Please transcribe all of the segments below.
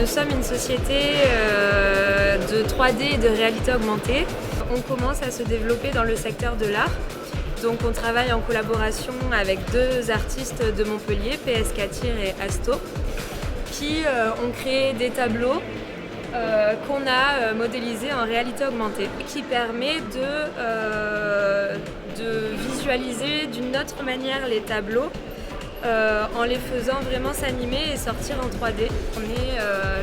Nous sommes une société de 3D et de réalité augmentée. On commence à se développer dans le secteur de l'art. Donc on travaille en collaboration avec deux artistes de Montpellier, PS Katir et Asto, qui ont créé des tableaux qu'on a modélisés en réalité augmentée, qui permet de visualiser d'une autre manière les tableaux en les faisant vraiment s'animer et sortir en 3D. On est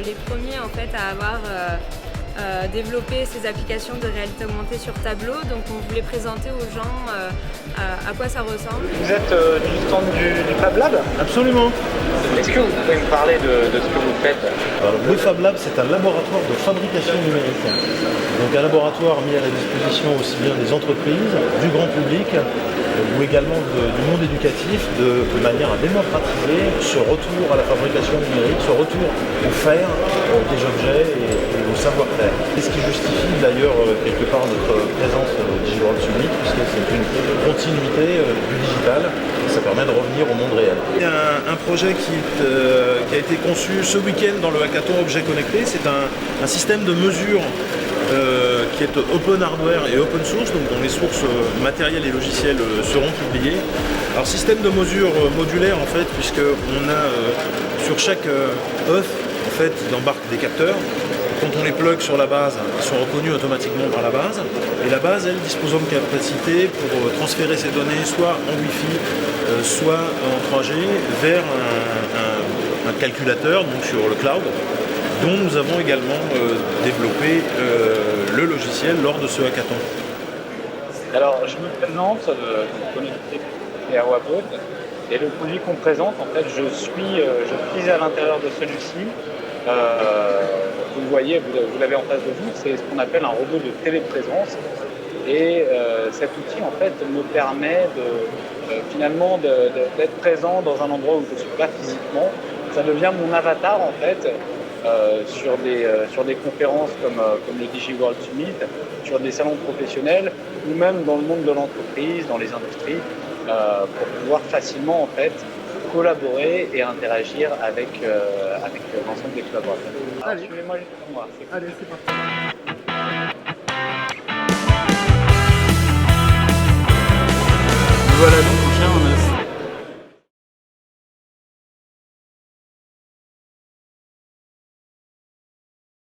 les premiers en fait à avoir développé ces applications de réalité augmentée sur tableau, donc on voulait présenter aux gens à quoi ça ressemble. Vous êtes du stand du Fab Lab? Absolument. Est-ce que vous pouvez me parler de ce que vous faites? Alors, le Fab Lab, c'est un laboratoire de fabrication numérique. Donc un laboratoire mis à la disposition aussi bien des entreprises, du grand public, ou également du monde éducatif, de manière à démocratiser ce retour à la fabrication numérique, ce retour au faire des objets et au savoir-faire. C'est ce qui justifie d'ailleurs quelque part notre présence au DigiWorld Summit, puisque c'est une continuité du digital, et ça permet de revenir au monde réel. Il y a un projet qui a été conçu ce week-end dans le hackathon Objet Connecté. C'est un système de mesure qui est open hardware et open source, donc dont les sources matérielles et logicielles seront publiées. Alors système de mesure modulaire en fait, puisque on a sur chaque œuf en fait, il embarque des capteurs. Quand on les plug sur la base, ils sont reconnus automatiquement par la base. Et la base, elle, disposant de capacité pour transférer ces données soit en Wi-Fi, soit en 3G, vers un calculateur, donc sur le cloud, dont nous avons également développé le logiciel lors de ce hackathon. Alors, je me présente, connecté à Wabot, et le produit qu'on présente, en fait, je suis à l'intérieur de celui-ci. Vous le voyez, vous l'avez en face de vous, c'est ce qu'on appelle un robot de téléprésence. Et cet outil, en fait, me permet finalement d'être présent dans un endroit où je ne suis pas physiquement. Ça devient mon avatar, en fait, sur des conférences comme le DigiWorld Summit, sur des salons professionnels, ou même dans le monde de l'entreprise, dans les industries, pour pouvoir facilement, en fait, collaborer et interagir avec l'ensemble des collaborateurs. Alors, suivez-moi juste pour moi. Allez, c'est parti. Voilà donc